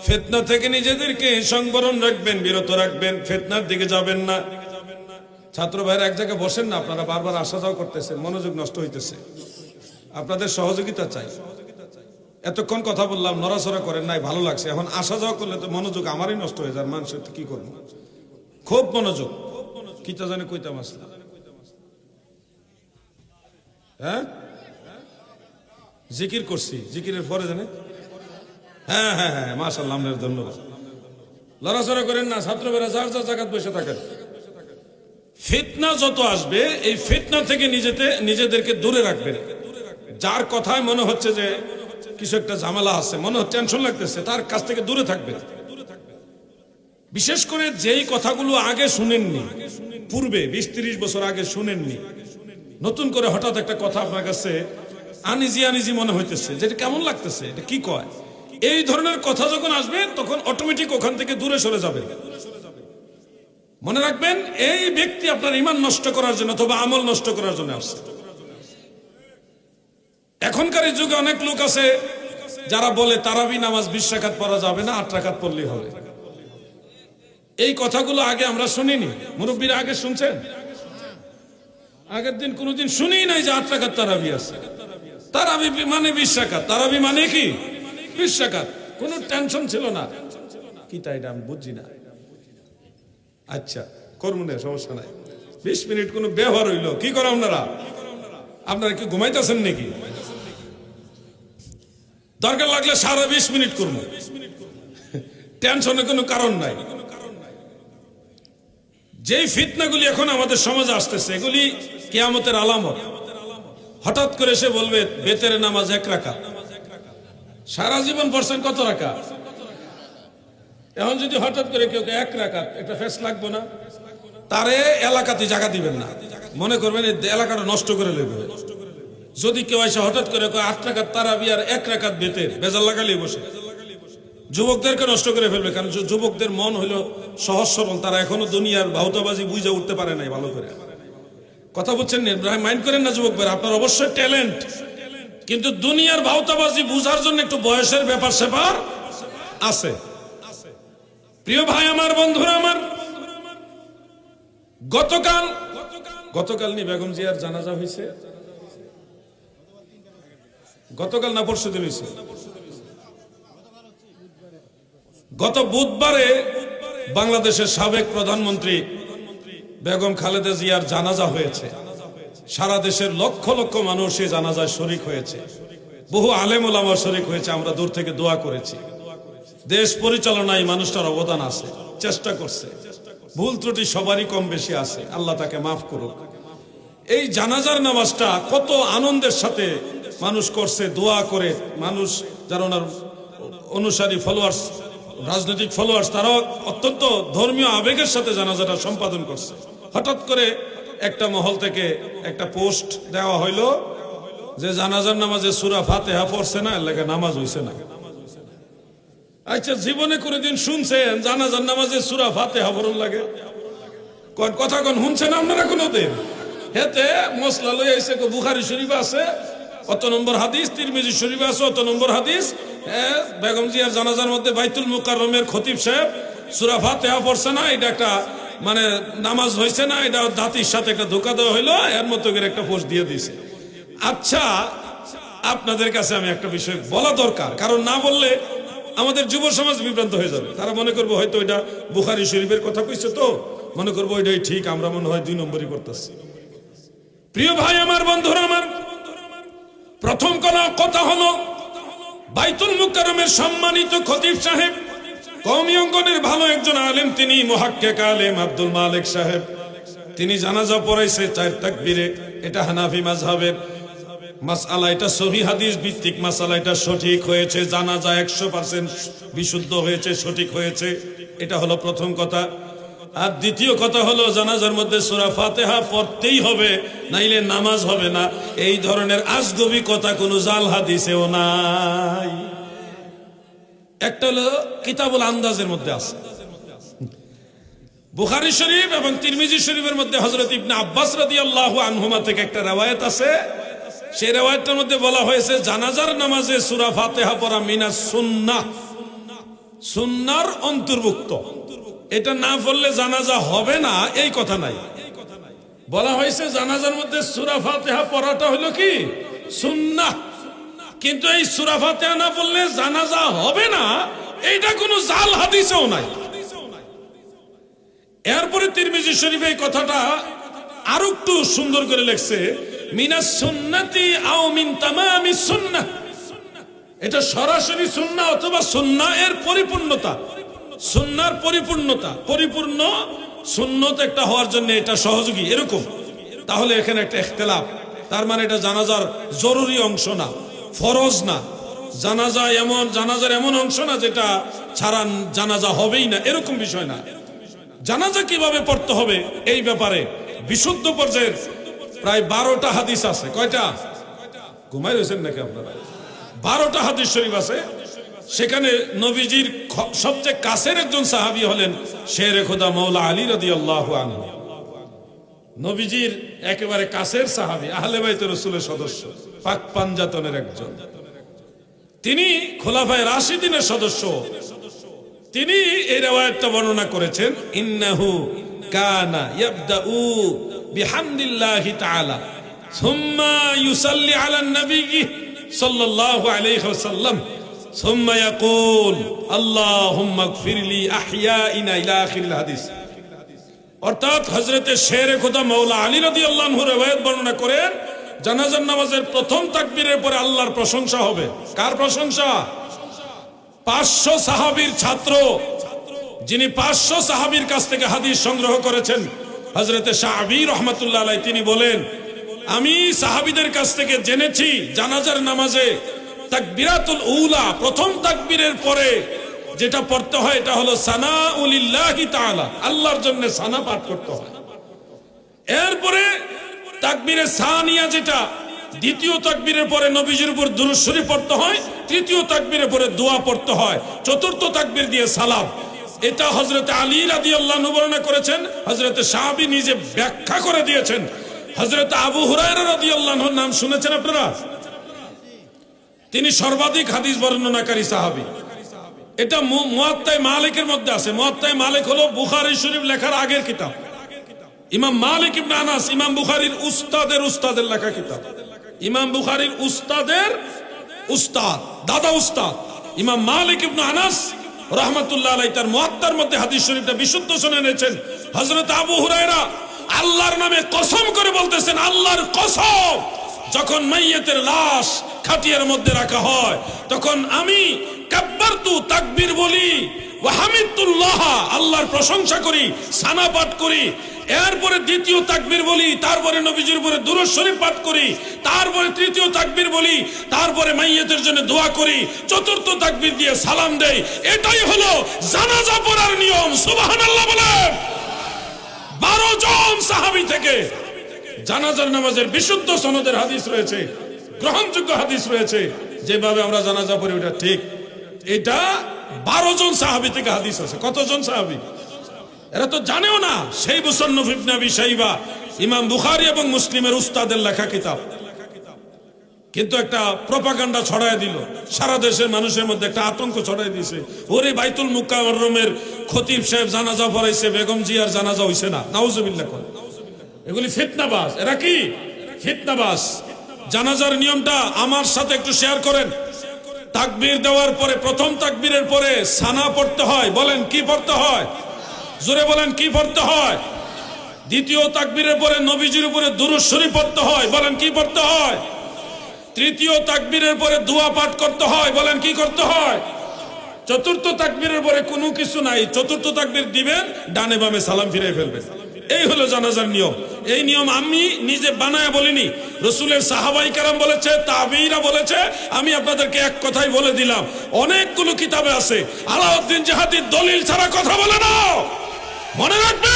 ফিতনা থেকে নিজেদেরকে সংবরণ রাখবেন, বিরত রাখবেন, ফিতনার দিকে যাবেন না। ছাত্র ভাইরা এক জায়গায় বসেন না, আপনারা বারবার আসা যাওয়া করতেছেন, মনোযোগ নষ্ট হইতেছে। আপনাদের সহযোগিতা চাই। এতক্ষণ কথা বললাম, নড়াচড়া করেন নাই, ভালো লাগছে। এখন আসা যাওয়া করলে তো মনোযোগ আমারই নষ্ট হয়ে যায়। মানুষের কি করবো, খুব মনোযোগ। কি তা জানি কইতাম আসলে, হ্যাঁ জিকির করছি, জিকিরের পরে জানে, হ্যাঁ হ্যাঁ হ্যাঁ মাশাআল্লাহ, আপনার ধন্যবাদ। লড়াচড়া করেন না, ছাত্রবেরা যার যার জায়গায় বসে থাকেন। ফিতনা যত আসবে, এই ফিতনা থেকে নিজেদেরকে দূরে রাখবেন। যার কথায় মনে হচ্ছে যে কিছু একটা ঝামেলা আছে, মনে হচ্ছে টেনশন লাগতেছে, তার কাছ থেকে দূরে থাকবেন। বিশেষ করে যেই কথাগুলো আগে শুনেননি, পূর্বে 20-30 বছর আগে শুনেননি, নতুন করে হঠাৎ একটা কথা আপনার কাছে আনিজি আনিজি মনে হইতেছে, যেটা কেমন লাগতেছে, এটা কি কয়, এই ধরনের কথা যখন আসবে তখন অটোমেটিক ওখান থেকে দূরে সরে যাবে। মনে রাখবেন, এই ব্যক্তি আপনার ঈমান নষ্ট করার জন্য অথবা আমল নষ্ট করার জন্য আসছে। এখনকার এই যুগে অনেক লোক আছে যারা বলে তারাবি নামাজ 20 রাকাত পড়া যাবে না, 8 রাকাত পড়লেই হবে। এই কথাগুলো আগে আমরা শুনিনি। মুরব্বীরা আগে শুনছেন? আগের দিন কোনোদিন শুনিই নাই যে 8 রাকাত তারাবি আছে। তারাবি মানে 20 রাকাত, তারাবি মানে কি 20 রাকাত, কোনো টেনশন ছিল না। কি তাই এটা আমি বুঝছি না। আচ্ছা করবো না, সমস্যা নাই। 20 মিনিট কোনো ব্যবহার হইলো, কি করে আপনারা কি ঘুমাইতেছেন নাকি? দরকার লাগলে সারা 20 মিনিট করবো, টেনশনের কোনো কারণ নাই। যেই ফিতনাগুলি এখন আমাদের সমাজে আসতেছে, এগুলি কিয়ামতের আলামত। হঠাৎ করে সে বলবে বেতের নামাজ 1 রাকাত, সারা জীবন পড়ছেন কত রাকাত? এখন যদি হঠাৎ করে কেউ 1 রাকাত, একটা ফেস লাগবো না? তারে এলাকাতে জায়গা দিবেন না, মনে করবেন এই এলাকাটা নষ্ট করে নেবে। যদি কেউ এসে হঠাৎ করে 8 রাকাত তারাবি আর 1 রাকাত বেতের, বেজাল লাগালেই বসে। যুবকদেরকে নষ্ট করে ফেলবে, কারণ যুবকদের মন হইল সহজ সরল, তারা এখনো দুনিয়ার ভাউতাবাজি বুঝে উঠতে পারে নাই ভালো করে। কথা বুঝছেন? মাইন্ড করেন না যুবক ভাই, আপনার অবশ্যই ট্যালেন্ট, কিন্তু দুনিয়ার ভাউতাবাজি বুঝার জন্য একটু বয়সের ব্যাপার স্যাপার আছে। প্রিয় ভাই আমার, বন্ধুরা আমার, গতকাল নি বেগম জিয়ার জানাজা হয়েছে, গতকাল না পরশু দিন হয়েছে। গত বুধবারে বাংলাদেশের সাবেক প্রধানমন্ত্রী বেগম খালেদা জিয়ার জানাজা হয়েছে। সারা দেশের লক্ষ লক্ষ মানুষ এই জানাজায় শরীক হয়েছে, বহু আলেম ওলামা শরীক হয়েছে। আমরা দূর থেকে দোয়া করেছি। দেশ পরিচালনায় মানুষটার অবদান আছে, চেষ্টা করছে, ভুল ত্রুটি সবারই কম বেশি আছে, আল্লাহ তাকে মাফ করুক। এই জানাজার নামাজটা কত আনন্দের সাথে মানুষ করছে, দোয়া করে। মানুষ যারা ওনার অনুসারী ফলোয়ার্স, রাজনৈতিক ফলোয়ার্স, তারাও অত্যন্ত ধর্মীয় আবেগের সাথে জানাজাটা সম্পাদন করছে। হঠাৎ করে একটা মহল থেকে একটা পোস্ট দেওয়া হইলো যে জানাজার নামাজে সূরা ফাতিহা পড়ছে না, এর লাগে নামাজ হইছে না। আচ্ছা, জীবনে কোনদিন শুনছেন জানাজার নামাজে সূরা ফাতিহা পড়ন লাগে? কোন কথা কোন শুনছেন আপনারা কোনদিন? হেতে মশলা লই আইছে, বুখারী শরীফ আছে অত নম্বর হাদিস, তিরমিজি শরীফ আছে অত নম্বর হাদিস। বেগম জিয়ার জানাজার মধ্যে বাইতুল মুকাররমের খতিব সাহেব সূরা ফাতিহা পড়ছে না, এটা একটা মানে নামাজ হয়েছে না, এটা জাতির সাথে একটা ধোঁকা দেওয়া হইলো, এর মতো করে একটা পোস্ট দিয়ে দিছে। আচ্ছা, আপনাদের কাছে আমি একটা বিষয় বলা দরকার, কারণ না বললে আমাদের যুব সমাজ বিভ্রান্ত হয়ে যাবে। তারা মনে করবো হয়তো এটা বুখারী শরীফের কথা কইছে, তো মনে করবো ওইটাই ঠিক, আমরা মনে হয় 2 নম্বরই করতেছি। প্রিয় ভাই আমার, বন্ধুরা আমার, প্রথম কথা হলো বাইতুল মুকাররমের সম্মানিত খতিব সাহেব, কওমি অঙ্গনের ভালো একজন আলেম, তিনি মুহাক্কিক আলেম আব্দুল মালিক সাহেব, তিনি জানাজা পড়াইছে 4 তাকবীরে। এটা হানাফি মাযহাবের মাসআলা, এটা সহিহ হাদিস ভিত্তিক মাসআলা, এটা সঠিক হয়েছে। জানাজা 100% বিশুদ্ধ হয়েছে, সঠিক হয়েছে। এটা হলো প্রথম কথা। আর দ্বিতীয় কথা হলো জানাজার মধ্যে সূরা ফাতিহা পড়তেই হবে, নাইলে নামাজ হবে না। এই ধরনের আজগবি কথা কোনো জাল হাদিসেও নাই। একটা হলো কিতাবুল আন্দাজের মধ্যে আছে, বুখারী শরীফ এবং তিরমিজি শরীফের মধ্যে হযরত ইবনে আব্বাস রাদিয়াল্লাহু আনহুমা থেকে একটা riwayat আছে। সেই riwayatটার মধ্যে বলা হয়েছে জানাজার নামাজে সূরা ফাতিহা পড়া মিনাস সুন্নাহ, সুন্নাহর অন্তর্ভুক্ত। এটা না পড়লে জানাজা হবে না এই কথা নাই। বলা হয়েছে জানাজার মধ্যে সূরা ফাতিহা পড়াটা হলো কি সুন্নাহ, কিন্তু এই সূরা ফাতিহা না পড়লে জানাজা হবে না, এইটা কোনো জাল হাদিসেও নাই। এরপরে তিরমিজি শরীফে এই কথাটা আরো একটু সুন্দর করে লিখছে, মিনাস সুন্নতি আও মিন তামামিস সুন্নাহ। এটা সরাসরি সুন্নাহ অথবা সুন্নাহ এর পরিপূর্ণতা, সুন্নাহর পরিপূর্ণতা, পরিপূর্ণ সুন্নত একটা হওয়ার জন্য এটা সহযোগী, এরকম। তাহলে এখানে একটা ইখতিলাফ, তার মানে এটা জানাজার জরুরি অংশ না, ফরজ না। জানাজার এমন অংশ না যেটা ছাড়া জানাজা হবেই না, এরকম বিষয় না। জানাজা কিভাবে পড়তে হবে এই ব্যাপারে বিশুদ্ধ পর্যায়ের প্রায় 12টা হাদিস আছে। কয়টা? ঘুমাই রয়েছেন নাকি আপনারা? 12টা হাদিস শরীফ আছে। সেখানে নবীজির সবচেয়ে কাছের একজন সাহাবী হলেন শেরে খোদা মাওলা আলী রাদিয়াল্লাহু আনহু। নবীজির একেবারে কাছের সাহাবী, আহলে বাইত রাসূলের সদস্য, পাক পাঞ্জাতনের একজন। তিনি খোলাফায়ে রাশিদিনের সদস্য। তিনি এই riwayatটা বর্ণনা করেছেন, ইন্নাহু কানা ইয়াবদাউ বিহামদিল্লাহি তাআলা সুম্মা ইউসাল্লি আলান নবী সাল্লাল্লাহু আলাইহি ওয়াসাল্লাম সুম্মা ইয়াকুল আল্লাহুম্মা ইগফিরলি আহইয়াইনা ইলা আখিরিল হাদিস। অর্থাৎ হযরতে শেরে খোদা মাওলা আলী রাদিয়াল্লাহু আনহু riwayat বর্ণনা করেন, জানাজার নামাজের প্রথম তাকবীরের পরে আল্লাহর প্রশংসা হবে। কার প্রশংসা? 500 সাহাবীর ছাত্র, যিনি 500 সাহাবীর কাছ থেকে হাদিস সংগ্রহ করেছেন, হযরতে শাআবী রাহমাতুল্লাহ আলাইহি, তিনি বলেন, আমি সাহাবীদের কাছ থেকে জেনেছি জানাজার নামাজে তাকবীরাতুল উলা, প্রথম তাকবীরের পরে যেটা পড়তে হয় এটা হলো সানাউলিল্লাহি তাআলা, আল্লাহর জন্য সানা পাঠ করতে হয়। এরপরে তাকবীরে সানিয়া, যেটা দ্বিতীয় তাকবীরের পরে নবীজির উপর দুরূদ শরীফ পড়তে হয়, তৃতীয় তাকবীরের পরে দোয়া পড়তে হয়, চতুর্থ তাকবীর দিয়ে সালাম। এটা হযরতে আলী রাদিয়াল্লাহু আনহু বর্ণনা করেছেন, হযরতে শাআবী নিজে ব্যাখ্যা করে দিয়েছেন। হযরতে আবু হুরায়রা রাদিয়াল্লাহু আনহুর নাম শুনেছেন আপনারা? তিনি সর্বাধিক হাদিস বর্ণনাকারী সাহাবী। এটা মুয়াত্তা মালিকের মধ্যে আছে। মুয়াত্তা মালিক হলো বুখারী শরীফ লেখার আগের কিতাব। ইমাম মালিক ইবনে আনাস, ইমাম বুখারীর উস্তাদের লেখা কিতাব। ইমাম বুখারীর উস্তাদের উস্তাদ, দাদা উস্তাদ ইমাম মালিক ইবনে আনাস রাহমাতুল্লাহ আলাইহি তার মুয়াত্তার মধ্যে হাদিস শরীফটা বিশুদ্ধ শুনে এনেছেন। হযরত আবু হুরায়রা আল্লাহর নামে কসম করে বলতেছেন, আল্লাহর কসম, যখন মাইয়াতের লাশ খাটিয়ার মধ্যে রাখা হয় তখন আমি কাব্বারতু, তাকবীর বলি, ওয়া হামিদুল্লাহ, আল্লাহর প্রশংসা করি, সানা পাঠ করি, এরপরে দ্বিতীয় তাকবীর বলি, তারপরে নবীজির উপরে দুরূদ শরীফ পাঠ করি, তারপরে তৃতীয় তাকবীর বলি, তারপরে মাইয়াতের জন্য দোয়া করি, চতুর্থ তাকবীর দিয়ে সালাম দেই। এটাই হলো জানাজা পড়ার নিয়ম। সুবহানাল্লাহ বলেন। 12 জন সাহাবী থেকে জানাজার নামাজের বিশুদ্ধ সনদের হাদিস রয়েছে, গ্রহণযোগ্য হাদিস রয়েছে, যেভাবে আমরা জানাজা পড়ি ওটা ঠিক। এটা 12 জন সাহাবী থেকে হাদিস আছে। কতজন সাহাবী? এরা তো জানেও না। সেই মুসান্নফ ইবনে আবি শাইবা, ইমাম বুখারী এবং মুসলিমের উস্তাদের লেখা কিতাব, কিন্তু একটা প্রপাগান্ডা ছড়ায় দিল, সারা দেশের মানুষের মধ্যে একটা আতঙ্ক ছড়ায় দিয়েছে। ওরে বাইতুল মুকাররমের খতিব সাহেব জানাজা পড়াইছে, বেগম জিয়ার জানাজা হইছে না। নাউজুবিল্লাহ। এগুলি ফিতনাবাজ। এরা কি ফিতনাবাজ? জানাজার নিয়মটা আমার সাথে একটু শেয়ার করেন। তাকবীর দেওয়ার পরে, প্রথম তাকবীরের পরে সানা পড়তে হয়। বলেন কি পড়তে হয়? জোরে বলেন কি পড়তে হয়? দ্বিতীয় তাকবীরের পরে নবীজির উপরে দুরূদ শরীফ পড়তে হয়। বলেন কি পড়তে হয়? তৃতীয় তাকবীরের পরে দোয়া পাঠ করতে হয়। বলেন কি করতে হয়? চতুর্থ তাকবীরের পরে কোনো কিছু নাই। চতুর্থ তাকবীর দিবেন, ডানে বামে সালাম ফিরিয়ে ফেলবেন। এই হলো জানাজার নিয়ম। এই নিয়ম আমি নিজে বানায় বলিনি, রাসূলের সাহাবায়ে কেরাম বলেছে, তাবেঈরা বলেছে। আমি আপনাদেরকে এক কথাই বলে দিলাম, অনেকগুলো কিতাবে আছে। আলাউদ্দিন জাহাদির দলিল ছাড়া কথা বলে না। মনে রাখবে,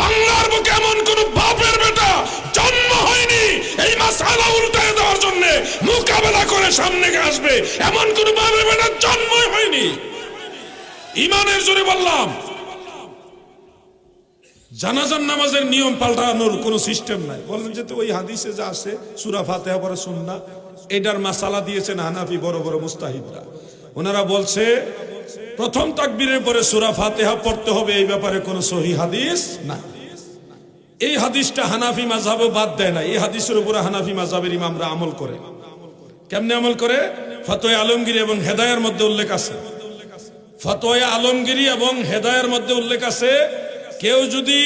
বাংলার বুকে এমন কোন বাপের বেটা জন্ম হয়নি এই মাসআলা উল্টায় দেওয়ার জন্য মোকাবেলা করে সামনে আসবে, এমন কোন বাপের বেটা জন্মই হয়নি। ইমানের জোরে বললাম, জানাজার নামাজের নিয়ম পাল্টানোর কোনো সিস্টেম নাই। বলেন যে তো ওই হাদিসে যা আছে সূরা ফাতিহা পড়া সুন্নাহ, এটার মাসালা দিয়েছেন হানাফি বড় বড় মুস্তাহিদরা। ওনারা বলছে প্রথম তাকবীরের পরে সূরা ফাতিহা পড়তে হবে, এই ব্যাপারে কোনো সহিহ হাদিস না। এই হাদিসটা হানাফি মাযহাবও বাদ দেয় না। এই হাদিসের উপরে হানাফি মাযহাবের ইমামরা আমল করে। কেমনে আমল করে? ফতোয়া আলমগীর এবং হেদায়ার মধ্যে উল্লেখ আছে। ফতোয়া আলমগীরি এবং হেদায়ার মধ্যে উল্লেখ আছে, কেউ যদি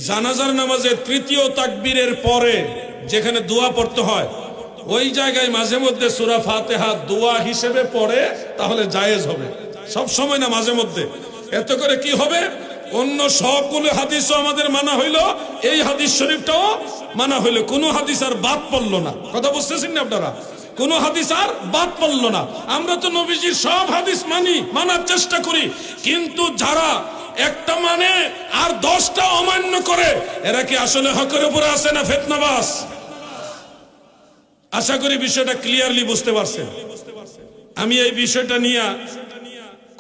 জানাজার নামাজের তৃতীয় তাকবীরের পরে যেখানে দোয়া পড়তে হয় ওই জায়গায় মাঝে মধ্যে সূরা ফাতিহা দোয়া হিসেবে পড়ে, তাহলে জায়েজ হবে। সব সময় না, মাঝে মধ্যে। এত করে কি হবে? অন্য সবগুলো হাদিসও আমাদের মানা হইলো, এই হাদিস শরীফটাও মানা হইলো, কোনো হাদিস আর বাদ পড়লো না। কথা বুঝতেছেন না আপনারা? কোনো হাদিস আর বাদ পড়লো না। আমরা তো নবীজির সব হাদিস মানি, মানার চেষ্টা করি, কিন্তু যারা একটা মানে আর 10টা অমান্য করে, এরা কি আসলে হকের উপরে আছে না ফিতনাবাজ? আশা করি বিষয়টা ক্লিয়ারলি বুঝতে পারছেন। আমি এই বিষয়টা নিয়ে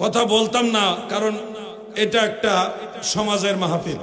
কথা বলতাম না, কারণ এটা একটা সমাজের মাহফিল।